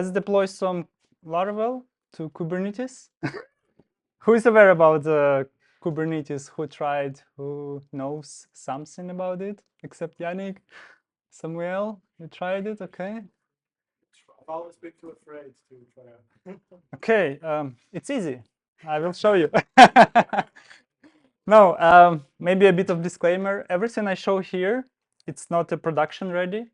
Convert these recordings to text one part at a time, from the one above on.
Let's deploy some Laravel to Kubernetes. Who is aware about Kubernetes? Who tried? Who knows something about it? Except Yannick, Samuel, you tried it, okay? I've always been too afraid to try out. Okay, it's easy. I will show you. No, maybe a bit of disclaimer. Everything I show here, it's not a production ready.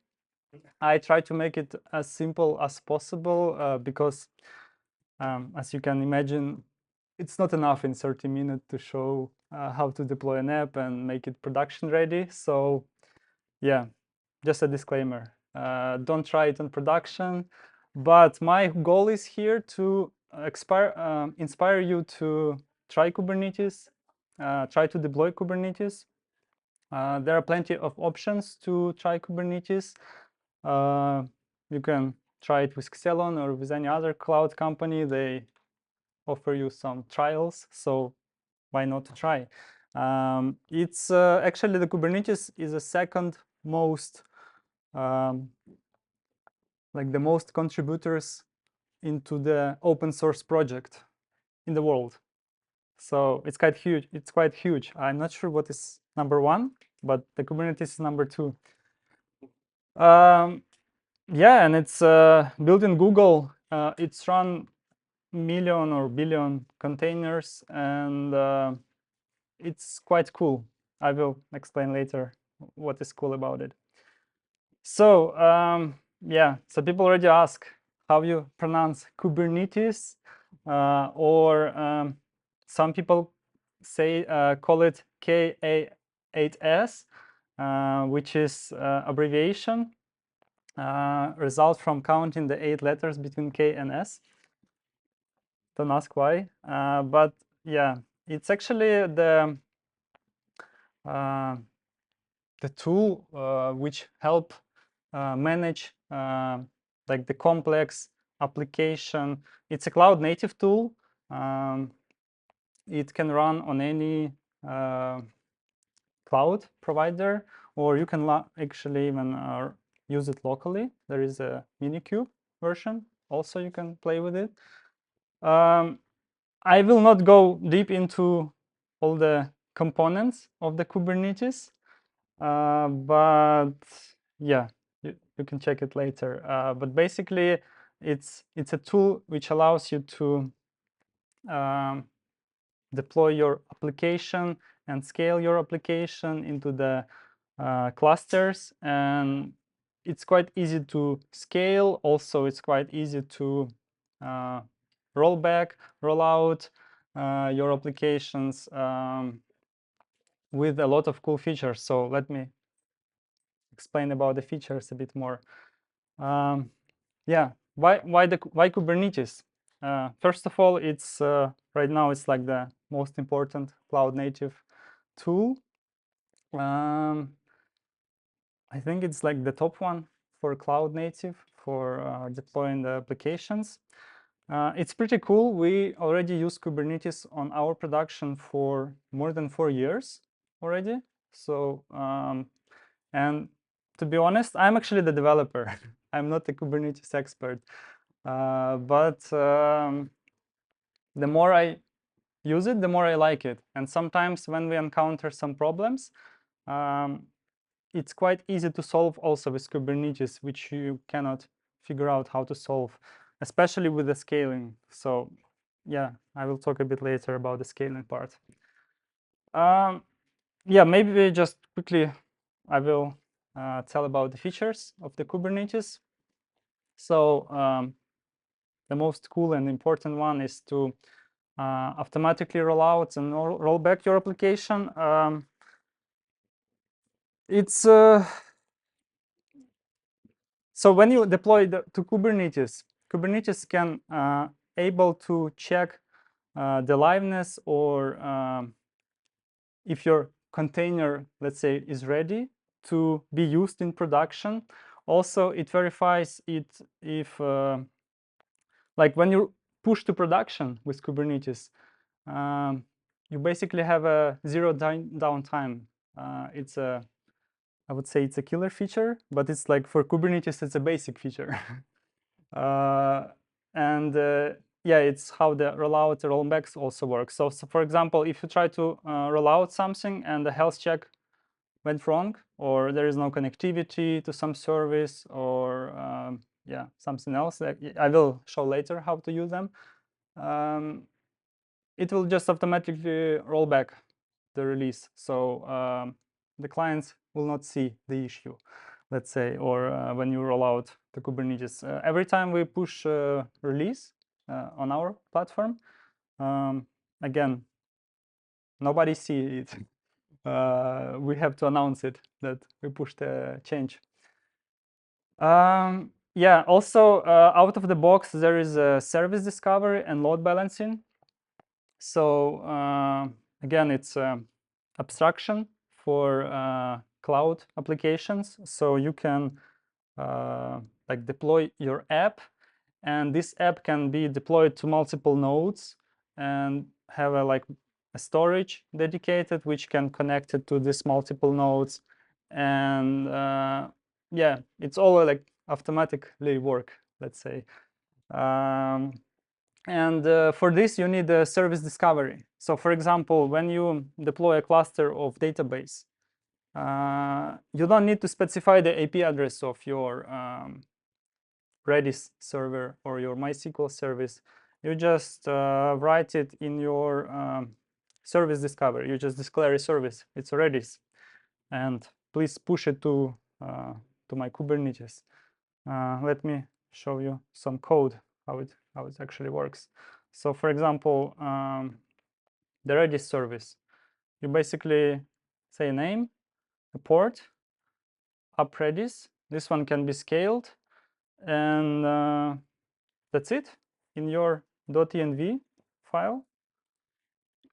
I try to make it as simple as possible because, as you can imagine, it's not enough in 30 minutes to show how to deploy an app and make it production ready. So yeah, just a disclaimer. Don't try it on production. But my goal is here to inspire you to try Kubernetes, try to deploy Kubernetes. There are plenty of options to try Kubernetes. You can try it with Xelon or with any other cloud company. They offer you some trials, so why not to try? It's actually the Kubernetes is the second most, like the most contributors into the open source project in the world. So it's quite huge. It's quite huge. I'm not sure what is number one, but the Kubernetes is number two. Yeah, and it's built in Google. It's run million or billion containers, and it's quite cool. I will explain later what is cool about it. So yeah, so people already ask how you pronounce Kubernetes, or some people say call it KA8S, which is abbreviation result from counting the 8 letters between K and S. Don't ask why, but yeah, it's actually the tool which help manage like the complex application. It's a cloud native tool. It can run on any cloud provider, or you can actually even use it locally. There is a Minikube version. Also, you can play with it. I will not go deep into all the components of the Kubernetes, but yeah, you can check it later. But basically, it's a tool which allows you to deploy your application and scale your application into the clusters, and it's quite easy to scale. Also, it's quite easy to roll back, roll out your applications with a lot of cool features. So let me explain about the features a bit more. Yeah, why Kubernetes? First of all, it's right now it's like the most important cloud native tool. I think it's like the top one for cloud native for deploying the applications. It's pretty cool. We already use Kubernetes on our production for more than 4 years already. So, and to be honest, I'm actually the developer. I'm not a Kubernetes expert. But the more I use it, the more I like it. And sometimes when we encounter some problems, it's quite easy to solve also with Kubernetes, which you cannot figure out how to solve, especially with the scaling. So yeah, I will talk a bit later about the scaling part. Yeah, maybe just quickly, I will tell about the features of the Kubernetes. So the most cool and important one is to automatically roll out and roll back your application. It's so when you deploy to Kubernetes, Kubernetes can able to check the liveness, or if your container, let's say, is ready to be used in production. Also, it verifies it if like when you push to production with Kubernetes, you basically have a zero downtime. It's a, I would say it's a killer feature, but it's like for Kubernetes, it's a basic feature. Yeah, it's how the rollout rollbacks also work. So for example, if you try to roll out something and the health check went wrong, or there is no connectivity to some service, or yeah, something else that I will show later how to use them, it will just automatically roll back the release. So the clients will not see the issue, let's say, or when you roll out the Kubernetes. Every time we push release on our platform, again, nobody see it. We have to announce it that we pushed a change. Yeah, also out of the box, there is a service discovery and load balancing. So again, it's abstraction for cloud applications. So you can like deploy your app, and this app can be deployed to multiple nodes and have a storage dedicated, which can connect it to these multiple nodes. And yeah, it's all like automatically work, let's say. And for this, you need a service discovery. So for example, when you deploy a cluster of database, you don't need to specify the IP address of your Redis server or your MySQL service. You just write it in your service discovery. You just declare a service. It's a Redis, and please push it to my Kubernetes. Let me show you some code how it actually works. So for example, the Redis service, you basically say a name, a port, up Redis. This one can be scaled, and that's it in your .env file.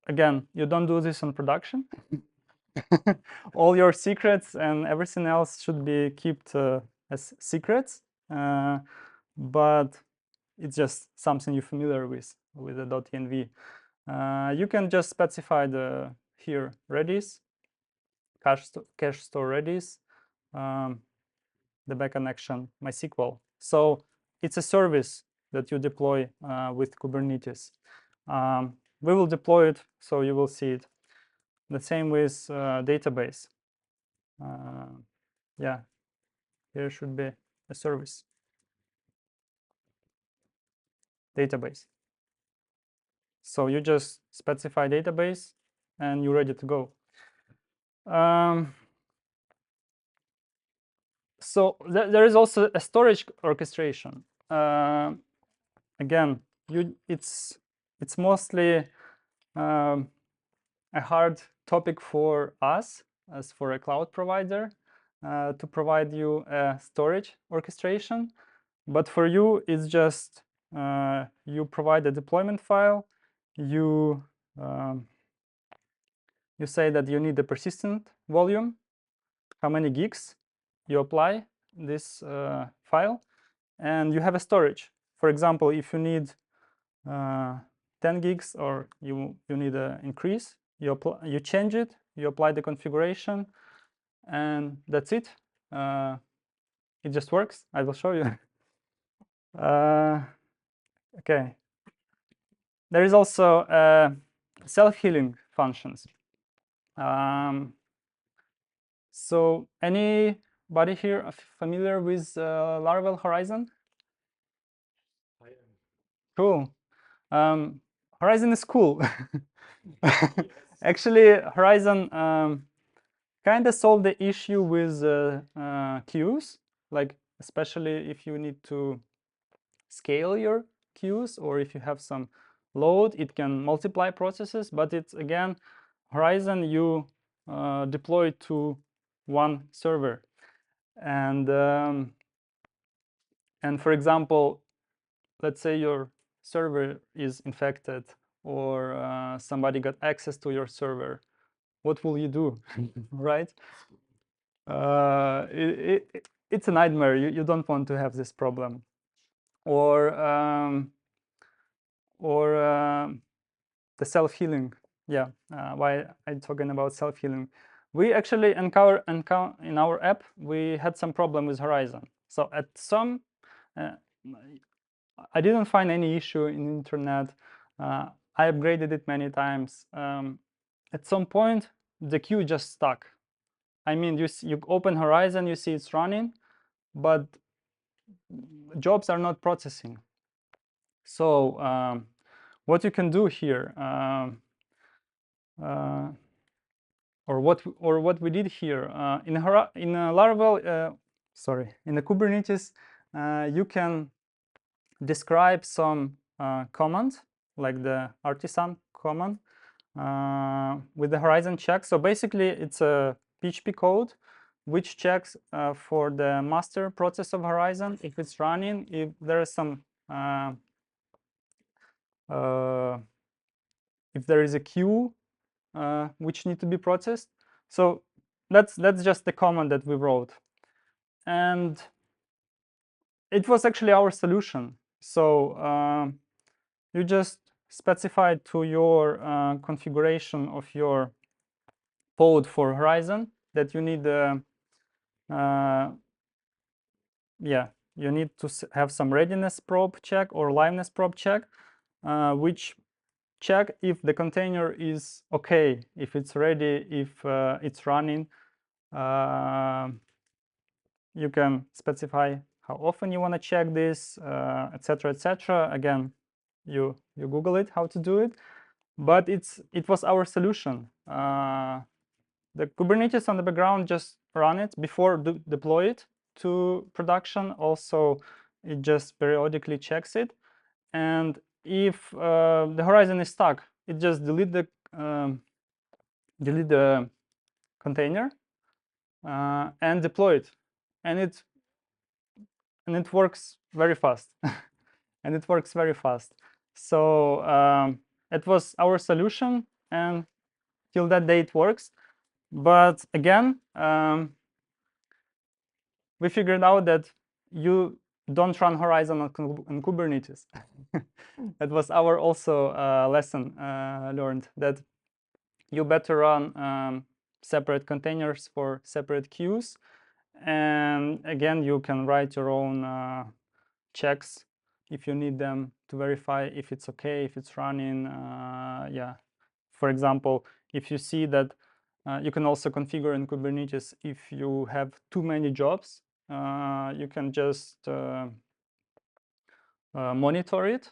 Again, you don't do this on production. All your secrets and everything else should be kept as secrets, but it's just something you're familiar with the .env. You can just specify the here Redis, cache store Redis, the back connection MySQL. So it's a service that you deploy with Kubernetes. We will deploy it, so you will see it. The same with database. Yeah, here should be a service. Database. So you just specify database, and you're ready to go. So there is also a storage orchestration. Again, it's mostly a hard topic for us as for a cloud provider to provide you a storage orchestration. But for you, it's just you provide a deployment file. You say that you need the persistent volume, how many gigs you apply this file, and you have a storage. For example, if you need 10 gigs or you need an increase, you change it, you apply the configuration, and that's it. It just works. I will show you. Okay. There is also self-healing functions. So anybody here familiar with Laravel Horizon? I am. Cool. Horizon is cool. Actually, Horizon kind of solved the issue with queues, like especially if you need to scale your queues, or if you have some load, it can multiply processes. But it's again, Horizon, you deploy to one server, and for example, let's say your server is infected, or somebody got access to your server. What will you do, right? It's a nightmare. You don't want to have this problem. Or the self-healing. Yeah, why I'm talking about self-healing. We actually encounter in our app, we had some problem with Horizon. So at some I didn't find any issue in internet. I upgraded it many times. At some point, the queue just stuck. I mean, you open Horizon, you see it's running, but jobs are not processing. So what you can do here, or what we did here in Laravel, in the Kubernetes, you can describe some command like the artisan command with the Horizon check. So basically, it's a PHP code which checks for the master process of Horizon if it's running, if there is some if there is a queue which need to be processed. So that's just the command that we wrote, and it was actually our solution. So you just specify to your configuration of your pod for Horizon that you need you need to have some readiness probe check or liveness probe check, which check if the container is okay, if it's ready, if it's running. You can specify how often you want to check this, etc., etc. Again, you Google it how to do it, but it was our solution. The Kubernetes on the background just run it before deploy it to production. Also, it just periodically checks it, and if the Horizon is stuck, it just delete the container and deploy it, and it works very fast. And it works very fast. So it was our solution, and till that day it works. But again, we figured out that you don't run Horizon on Kubernetes. That was our also lesson learned, that you better run separate containers for separate queues. And again, you can write your own checks if you need them to verify if it's okay, if it's running. Yeah, for example, if you see that you can also configure in Kubernetes if you have too many jobs, you can just monitor it,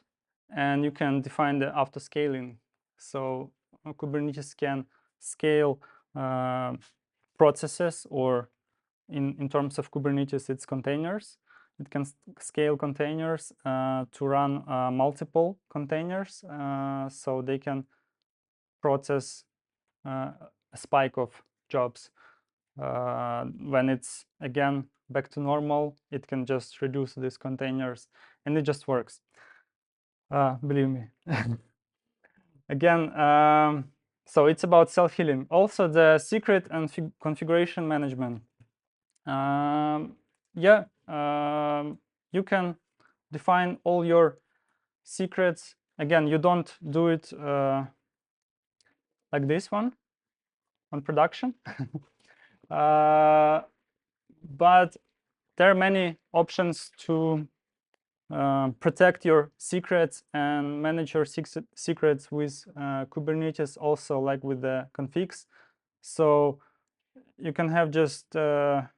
and you can define the auto scaling. So Kubernetes can scale processes, or in terms of Kubernetes, it's containers. It can scale containers to run multiple containers, so they can process a spike of jobs. When it's again back to normal, it can just reduce these containers, and it just works. Believe me. Again, so it's about self-healing. Also, the secret and configuration management. You can define all your secrets. Again, you don't do it like this one on production. But there are many options to protect your secrets and manage your secrets with Kubernetes, also like with the configs. So you can have just that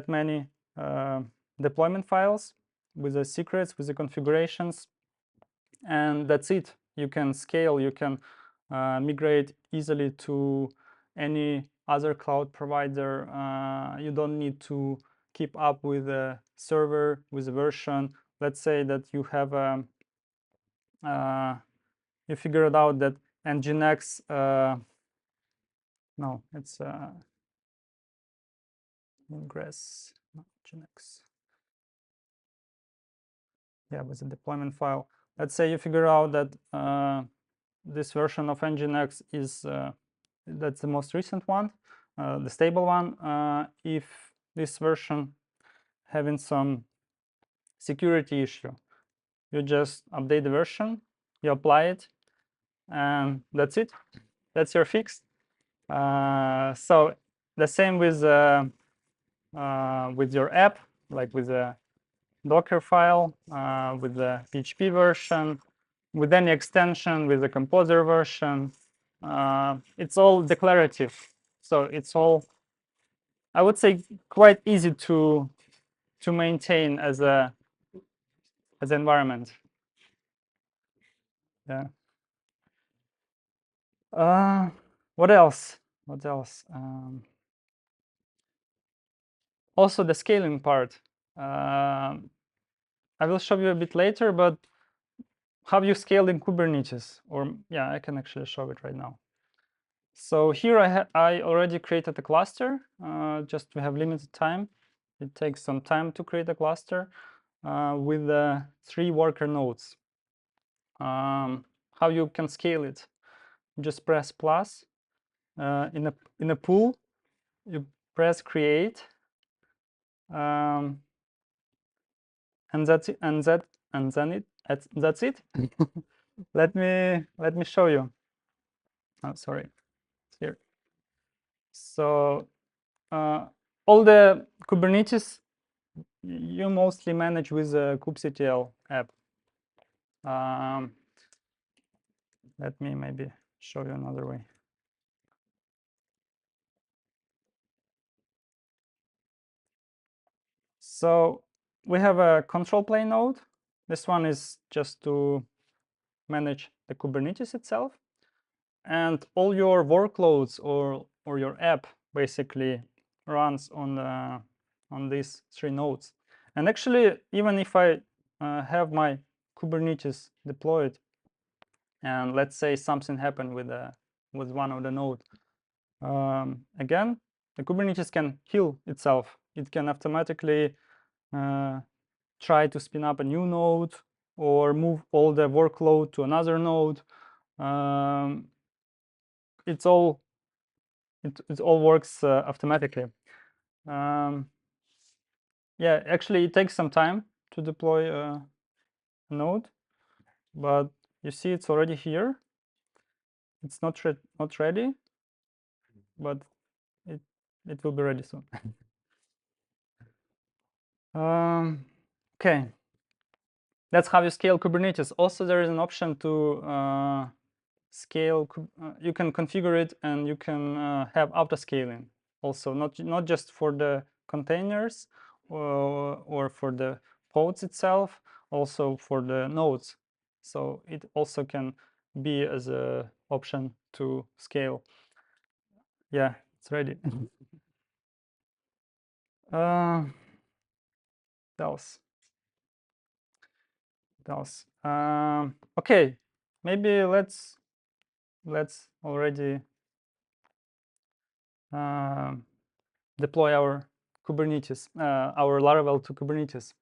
many deployment files with the secrets, with the configurations, and that's it. You can scale, you can migrate easily to any other cloud provider. You don't need to keep up with the server, with the version. Let's say that you have you figured out that Nginx, no, it's ingress, not Nginx. Yeah, with the deployment file. Let's say you figure out that this version of Nginx is that's the most recent one, the stable one. If this version having some security issue, you just update the version, you apply it, and that's it. That's your fix. So the same with your app, like with the Docker file with the PHP version, with any extension, with the composer version. It's all declarative, so it's all, I would say, quite easy to maintain as an environment. Yeah. What else? What else? Also the scaling part. I will show you a bit later, but how you scale in Kubernetes, or yeah, I can actually show it right now. So here I already created a cluster. Just we have limited time. It takes some time to create a cluster with 3 worker nodes. How you can scale it? Just press plus in a pool. You press create, and that's it. That's it. let me show you. Oh, sorry, it's here. So all the Kubernetes you mostly manage with a kubectl app. Let me maybe show you another way. So we have a control plane node. This one is just to manage the Kubernetes itself, and all your workloads or your app basically runs on these 3 nodes. And actually, even if I have my Kubernetes deployed, and let's say something happened with one of the nodes, again, the Kubernetes can heal itself. It can automatically try to spin up a new node or move all the workload to another node. It all works automatically. Yeah, actually, it takes some time to deploy a node, but you see it's already here. It's not ready, but it will be ready soon. Okay, that's how you scale Kubernetes. Also, there is an option to scale. You can configure it, and you can have auto scaling. Also, not just for the containers or for the pods itself, also for the nodes. So it also can be as an option to scale. Yeah, it's ready. Else. Okay, maybe let's already deploy our Kubernetes, our Laravel to Kubernetes.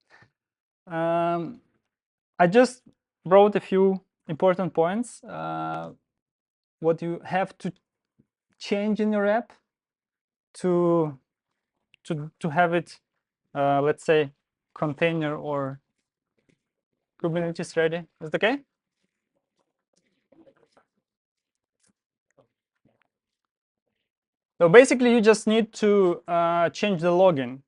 I just wrote a few important points. What you have to change in your app to have it, let's say, container or Kubernetes ready. Is it okay? So basically, you just need to change the login.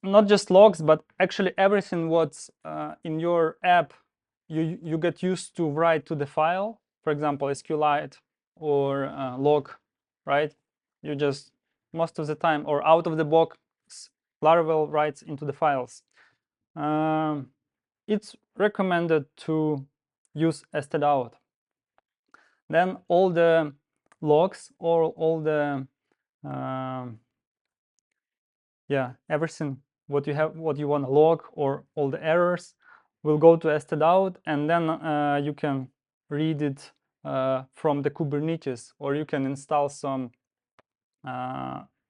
Not just logs, but actually everything what's in your app, you get used to write to the file. For example, SQLite or log, right? You just most of the time or out of the box, Laravel writes into the files. It's recommended to use stdout. Then all the logs or all the yeah, everything what you want to log or all the errors will go to stdout, and then you can read it from the Kubernetes, or you can install some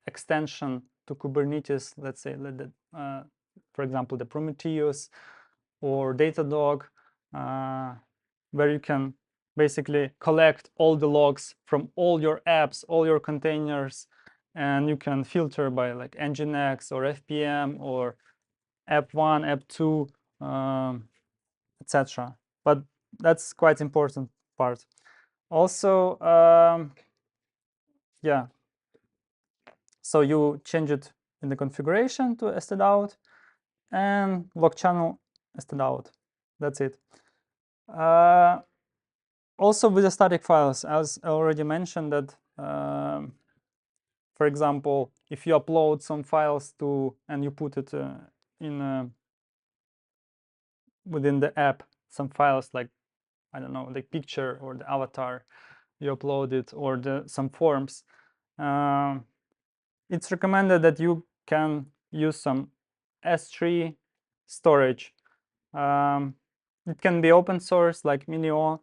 extension to Kubernetes. Let's say, for example, the Prometheus or Datadog, where you can basically collect all the logs from all your apps, all your containers, and you can filter by like Nginx or FPM or app1, app2, etc. But that's quite important part. Also, yeah, so you change it in the configuration to stdout, and log channel std_out. That's it. Also with the static files, as I already mentioned that, for example, if you upload some files to and you put it in within the app, some files like, I don't know, the picture or the avatar, you upload it, or some forms, it's recommended that you can use some S3 storage. It can be open source like Minio,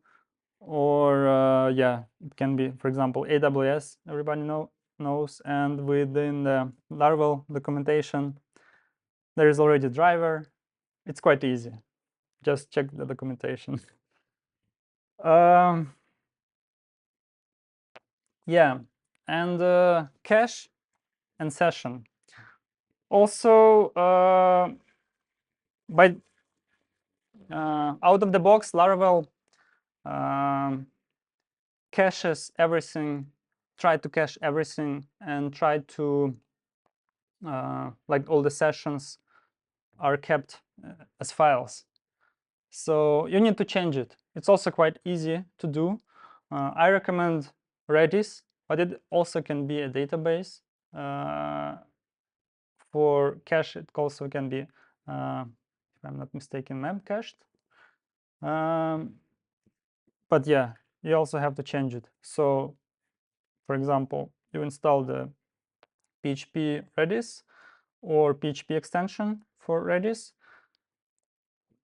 or yeah, it can be, for example, AWS, everybody knows. And within the Laravel documentation, there is already a driver. It's quite easy. Just check the documentation. Yeah, and cache and session. Also, by out of the box, Laravel caches everything, try to cache everything, and try to like all the sessions are kept as files. So you need to change it. It's also quite easy to do. I recommend Redis, but it also can be a database. For cache, it also can be, if I'm not mistaken, memcached. But yeah, you also have to change it. So, for example, you install the PHP Redis or PHP extension for Redis,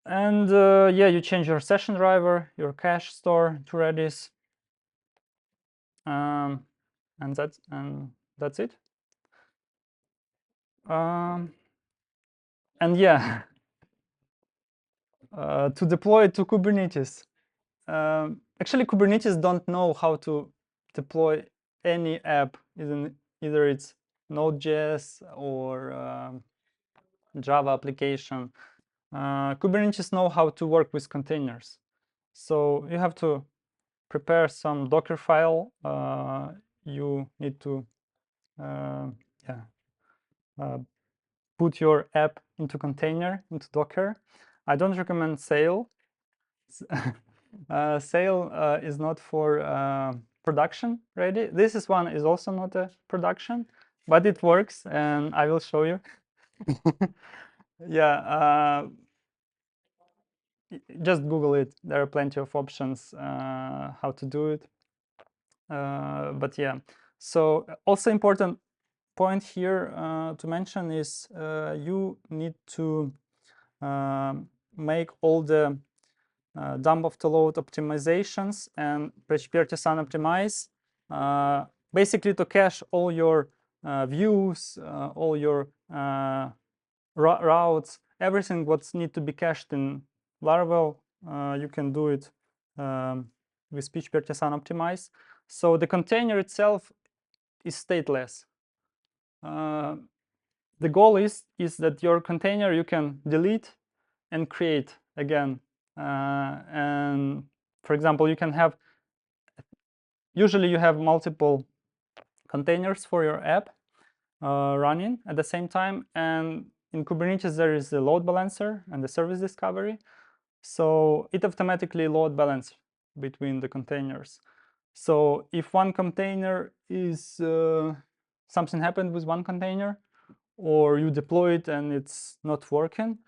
and yeah, you change your session driver, your cache store to Redis, and that's it. And yeah, to deploy it to Kubernetes. Actually, Kubernetes don't know how to deploy any app, either it's Node.js or Java application. Kubernetes know how to work with containers. So you have to prepare some Docker file. You need to put your app into container, into Docker. I don't recommend Sail. Sail is not for production ready. This one is also not a production, but it works, and I will show you. Yeah, just Google it. There are plenty of options how to do it. But yeah, so also important point here to mention is you need to make all the dump after load optimizations and PHP-Artisan optimize, basically to cache all your views, all your routes, everything what's need to be cached in Laravel. You can do it with PHP-Artisan optimize. So the container itself is stateless. The goal is that your container you can delete and create again. And for example, you can have, usually you have multiple containers for your app running at the same time. And in Kubernetes, there is the load balancer and the service discovery. So it automatically load balance between the containers. So if one container is, something happened with one container, or you deploy it and it's not working,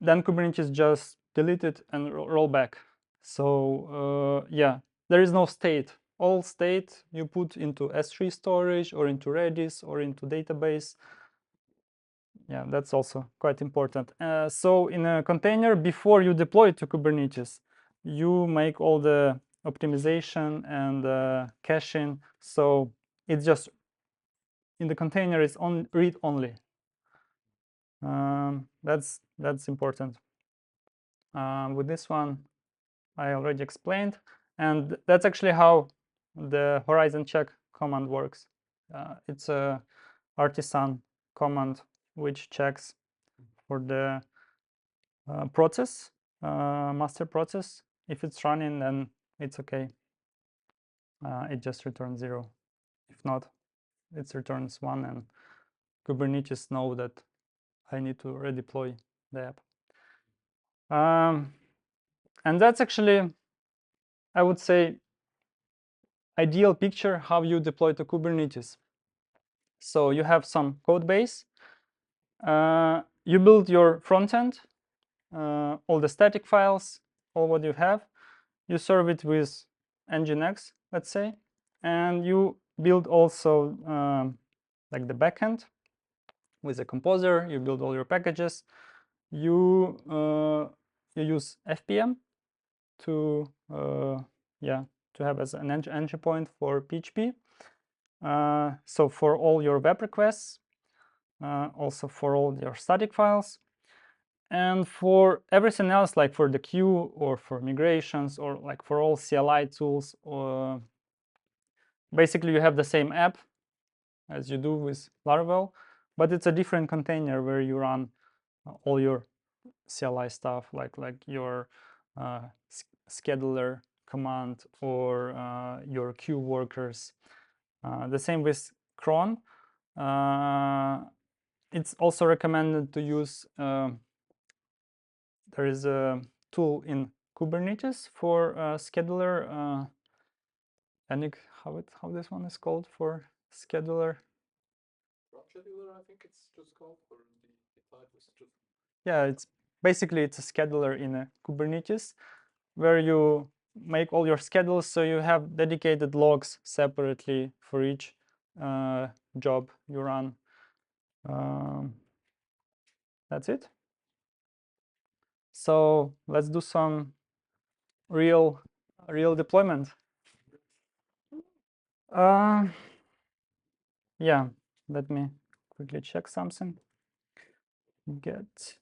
then Kubernetes just delete it and roll back. So yeah, there is no state. All state you put into S3 storage or into Redis or into database. Yeah, that's also quite important. So in a container, before you deploy it to Kubernetes, you make all the optimization and caching. So it's just in the container is on read only. That's important. With this one, I already explained, and that's actually how the horizon check command works. It's a artisan command which checks for the process, master process. If it's running, then it's okay. It just returns 0. If not, it returns 1, and Kubernetes know that I need to redeploy the app. And that's actually, I would say, ideal picture how you deploy to Kubernetes. So you have some code base. You build your front end, all the static files, all what you have. You serve it with Nginx, let's say, and you build also like the backend with a composer. You build all your packages. You use FPM to to have as an entry point for PHP. So for all your web requests, also for all your static files, and for everything else, like for the queue or for migrations or like for all CLI tools, or basically you have the same app as you do with Laravel, but it's a different container where you run all your CLI stuff, like your scheduler command or your queue workers. The same with cron. It's also recommended to use, there is a tool in Kubernetes for scheduler. Anik, how this one is called for scheduler? Scheduler, I think it's just called, or the type is just. Yeah, it's basically it's a scheduler in a Kubernetes where you make all your schedules, so you have dedicated logs separately for each job you run. That's it. So let's do some real deployment. Yeah, let me quickly check something. Get.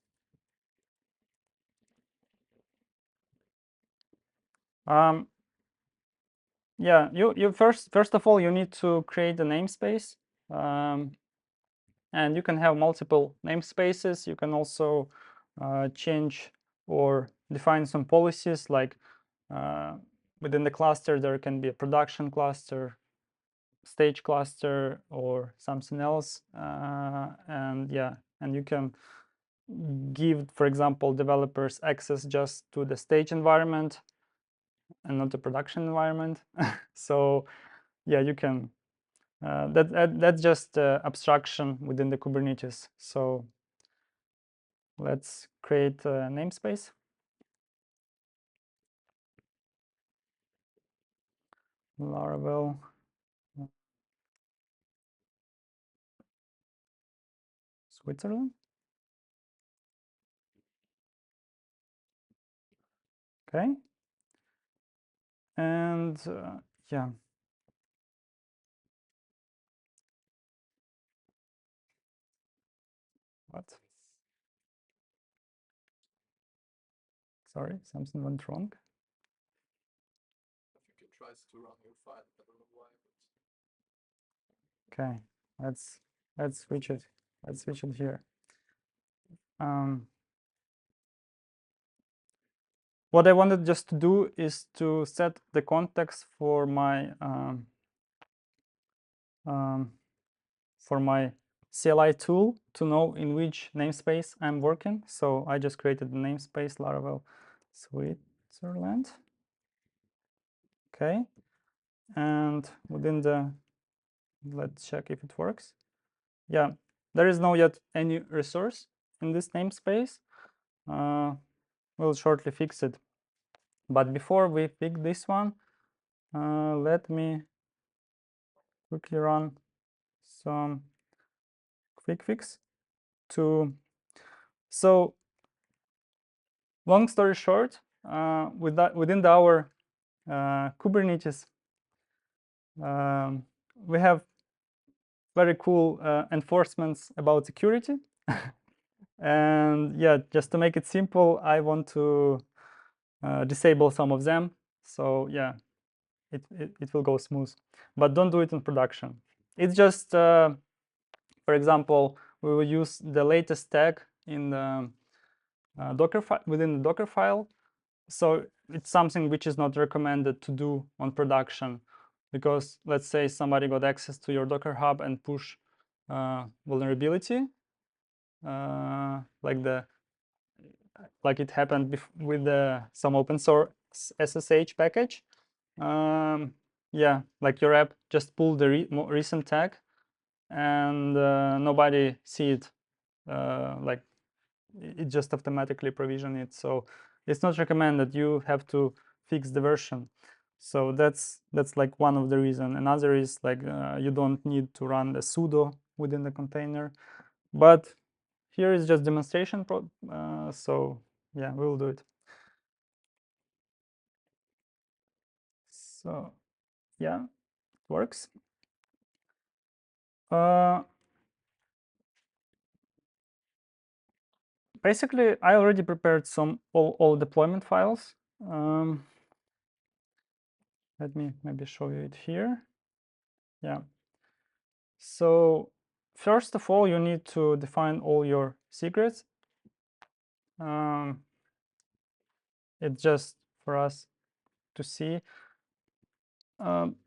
Yeah, you first of all you need to create a namespace, and you can have multiple namespaces. You can also change or define some policies, like within the cluster there can be a production cluster, stage cluster, or something else, and you can give, for example, developers access just to the stage environment and not the production environment. So yeah, you can that's just abstraction within the Kubernetes. So let's create a namespace. Laravel Switzerland. Okay. And yeah. What? Sorry, something went wrong. I think it tries to run your file. I don't know why. Okay, let's switch it. Let's switch it here. What I wanted just to do is to set the context for my CLI tool to know in which namespace I'm working. So I just created the namespace Laravel Switzerland. Okay, and within the, let's check if it works. Yeah, there is no yet any resource in this namespace. We'll shortly fix it. But before we fix this one, let me quickly run some quick fix to. So long story short, within our Kubernetes, we have very cool enforcements about security. And yeah, just to make it simple, I want to disable some of them. So yeah, it will go smooth, but don't do it in production. It's just, for example, we will use the latest tag in the within the Docker file. So it's something which is not recommended to do on production, because let's say somebody got access to your Docker Hub and push vulnerability. like it happened with some open source SSH package. Yeah, like your app just pulled the recent tag, and nobody see it. Like it just automatically provision it. So it's not recommended. You have to fix the version. So that's like one of the reason. Another is like you don't need to run the sudo within the container. But here is just demonstration. So yeah, we'll do it. So yeah, it works. Basically, I already prepared some all deployment files. Let me maybe show you it here. Yeah. So first of all, you need to define all your secrets. It's just for us to see.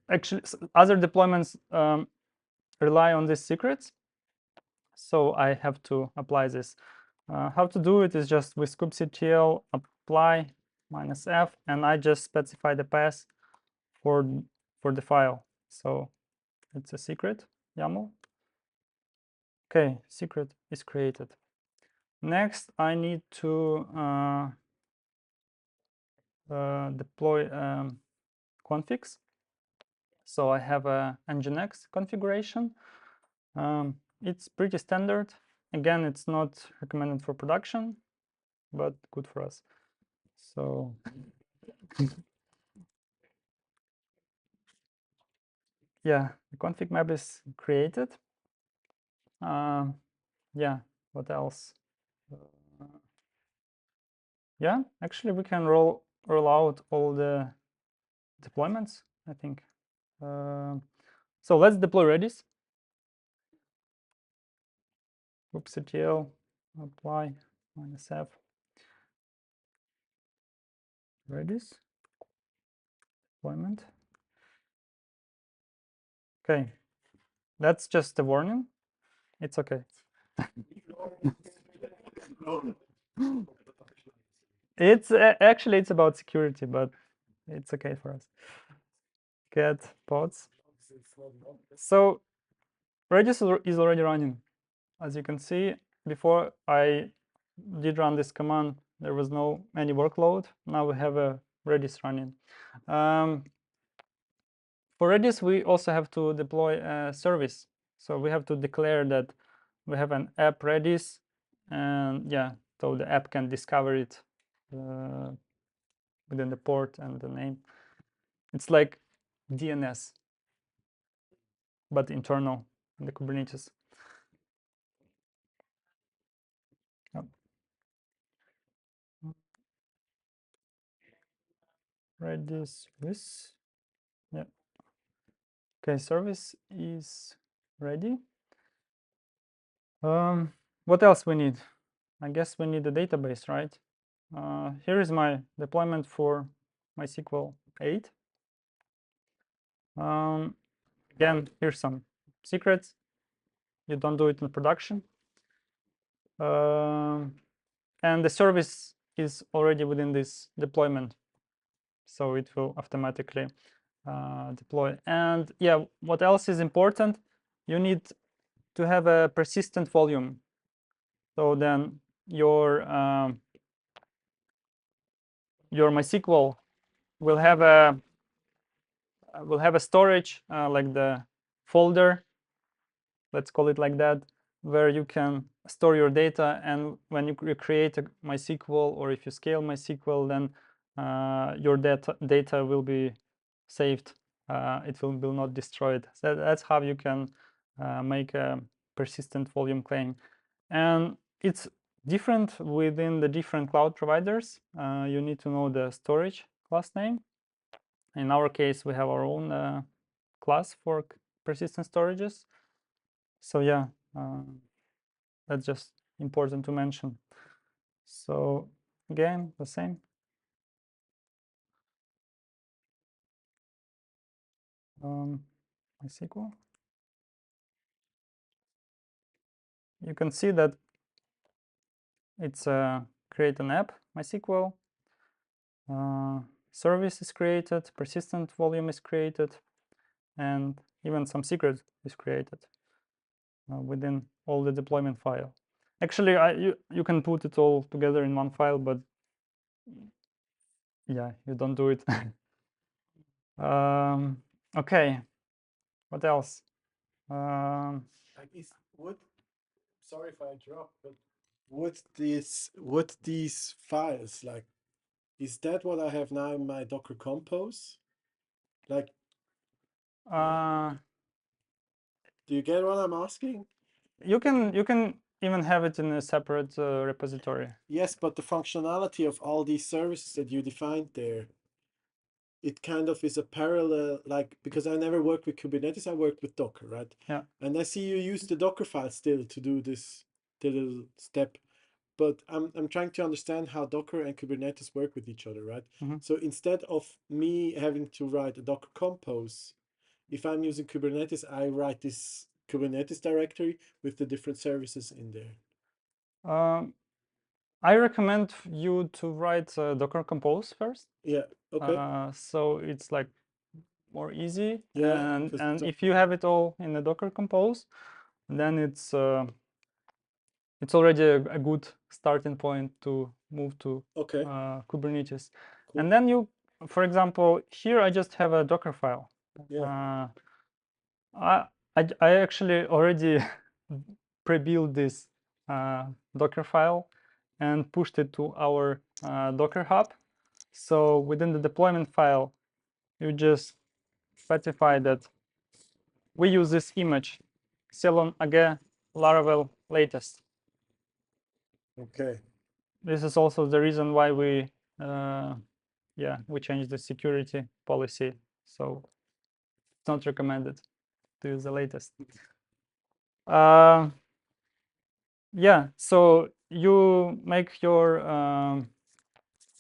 Actually, other deployments rely on these secrets. So I have to apply this. How to do it is just with kubectl apply -f, and I just specify the path for the file. So it's a secret YAML. Okay, secret is created. Next, I need to deploy configs. So I have a nginx configuration. It's pretty standard. Again, it's not recommended for production, but good for us. So yeah, the config map is created. Yeah, what else? Yeah, actually we can roll out all the deployments, I think. So let's deploy Redis. kubectl apply -f Redis deployment. Okay, that's just a warning. It's okay. It's actually it's about security, but it's okay for us. Get pods. So Redis is already running. As you can see, before I did run this command, there was no any workload. Now we have a Redis running. For Redis, we also have to deploy a service. So we have to declare that we have an app Redis, and yeah, so the app can discover it within the port and the name. It's like DNS, but internal in the Kubernetes. Yep. Redis service. Yeah. Okay, service is ready. What else we need? I guess we need a database, right? Here is my deployment for MySQL 8. Again, here's some secrets. You don't do it in production. And the service is already within this deployment, so it will automatically deploy. And yeah, what else is important? You need to have a persistent volume. So then your MySQL will have a storage like the folder, let's call it like that, where you can store your data. And when you create a MySQL, or if you scale MySQL, then your data will be saved. It will not destroyed. So that's how you can make a persistent volume claim. And it's different within the different cloud providers. You need to know the storage class name. In our case, we have our own class for persistent storages. So yeah, that's just important to mention. So again, the same. MySQL. You can see that it's create an app, MySQL, service is created, persistent volume is created, and even some secret is created within all the deployment file. Actually, you can put it all together in one file, but yeah, you don't do it. Okay, what else? Like sorry if I interrupt, but what these files like? Is that what I have now in my Docker Compose? Like, do you get what I'm asking? You can even have it in a separate repository. Yes, but the functionality of all these services that you defined there, it kind of is a parallel, like, because I never worked with Kubernetes, I worked with Docker, right? Yeah. And I see you use the Docker file still to do this little step. But I'm trying to understand how Docker and Kubernetes work with each other, right? Mm-hmm. So instead of me having to write a Docker Compose, if I'm using Kubernetes, I write this Kubernetes directory with the different services in there. I recommend you to write Docker Compose first. Yeah. Okay. So it's like more easy. Yeah. And if you have it all in the Docker Compose, then it's already a good starting point to move to Okay. Kubernetes. Cool. And then you, for example, here I just have a Docker file. Yeah. I actually already pre-built this Docker file and pushed it to our Docker hub. So within the deployment file, you just specify that we use this image, Selon AG Laravel latest. Okay. This is also the reason why we changed the security policy. So it's not recommended to use the latest. Yeah, so you make your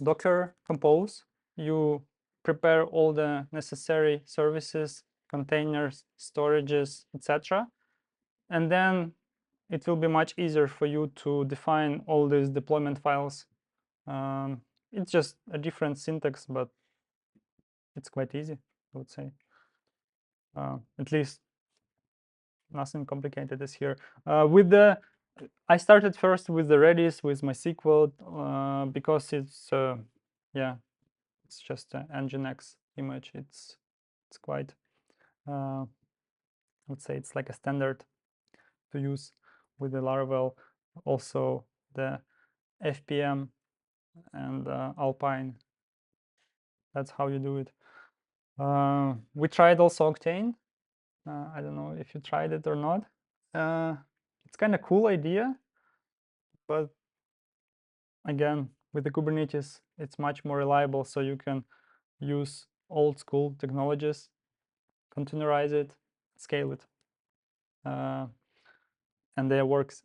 Docker Compose, you prepare all the necessary services, containers, storages, etc. And then it will be much easier for you to define all these deployment files. It's just a different syntax, but it's quite easy, I would say. At least nothing complicated is here. I started first with the Redis with MySQL because it's it's just an Nginx image. It's quite I would say it's like a standard to use with the Laravel. Also the FPM and Alpine. That's how you do it. We tried also Octane. I don't know if you tried it or not. It's kind of cool idea, but again, with the Kubernetes, it's much more reliable, so you can use old school technologies, containerize it, scale it, and they works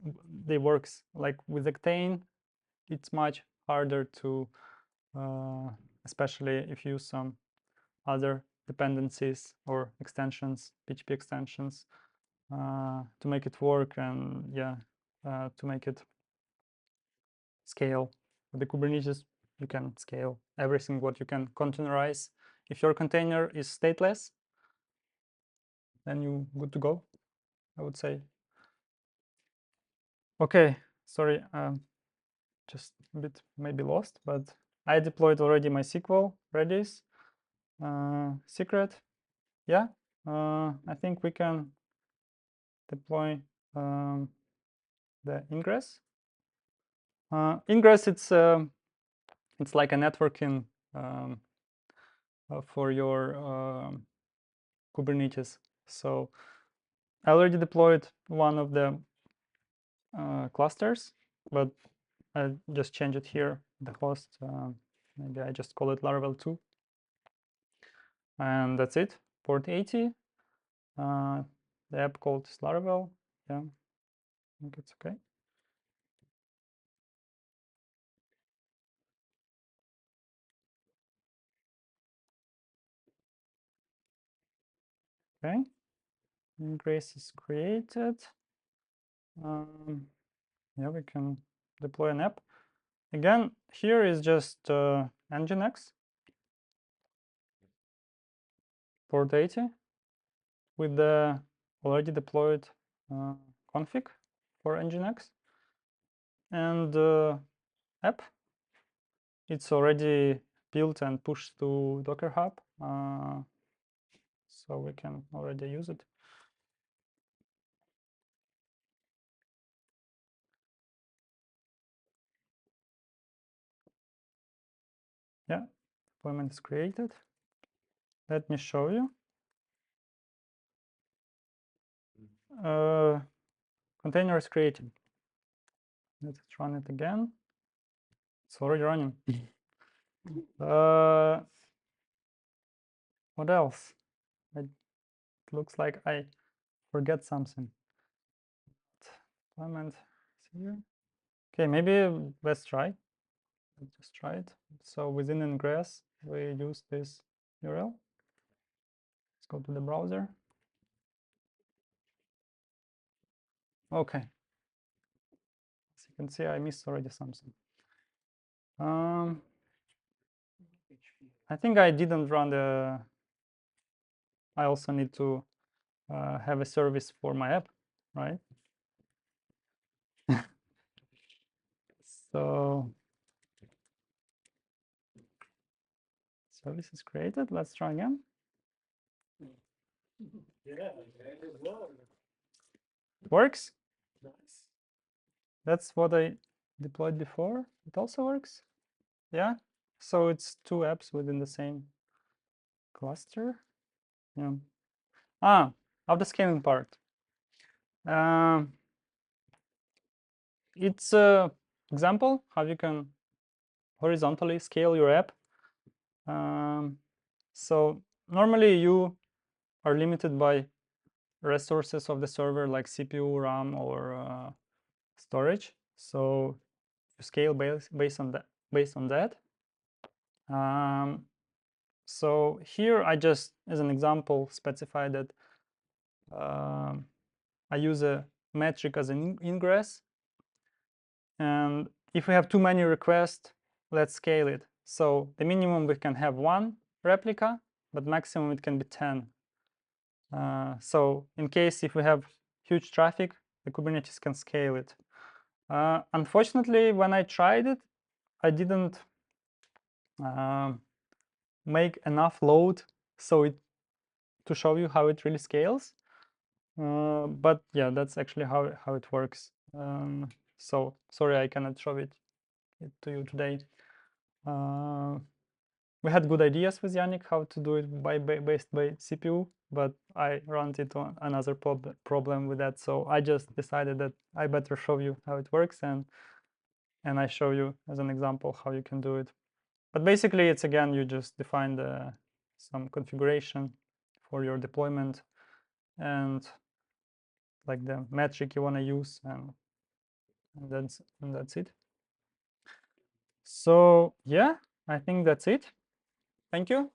like with Octane. It's much harder to, especially if you use some other dependencies or extensions, PHP extensions, to make it work and to make it scale. With the Kubernetes, you can scale everything what you can containerize. If your container is stateless, then you're good to go, I would say. Okay, sorry, just a bit maybe lost, but I deployed already MySQL, Redis, secret. Yeah, I think we can deploy the Ingress. Ingress, it's like a networking for your Kubernetes. So I already deployed one of the clusters, but I just change it here, the host. Maybe I just call it Laravel 2. And that's it, port 80. The app called is Laravel. Yeah, I think it's okay. Okay, Ingress is created. Yeah, we can deploy an app. Again, here is just Nginx port 80 with the already deployed config for Nginx and app. It's already built and pushed to Docker Hub, so we can already use it. Yeah, deployment is created. Let me show you. Container is created. Let's run it again. It's already running. What else? It looks like I forget something. Deployment is here. Okay, maybe let's try. Let's just try it. So within Ingress, we use this URL. Let's go to the browser. Okay. As you can see, I missed already something. I think I didn't run the. I also need to have a service for my app, right? So service is created. Let's try again. Yeah, It works. nice. That's what I deployed before. It also works. Yeah. So it's two apps within the same cluster. Yeah. Of the scaling part. It's an example how you can horizontally scale your app. So normally you are limited by resources of the server like CPU, RAM, or storage. So you scale based on that. So here I just, as an example, specify that I use a metric as an ingress. And if we have too many requests, let's scale it. So the minimum we can have 1 replica, but maximum it can be 10. So in case if we have huge traffic, the Kubernetes can scale it. Unfortunately, when I tried it, I didn't make enough load to show you how it really scales. But yeah, that's actually how it works. So sorry, I cannot show it to you today. We had good ideas with Yannick how to do it based by CPU, but I ran into another problem with that. So I just decided that I better show you how it works, and I show you as an example how you can do it. But basically, it's again, you just define some configuration for your deployment and like the metric you want to use, and that's it. So yeah, I think that's it. Thank you.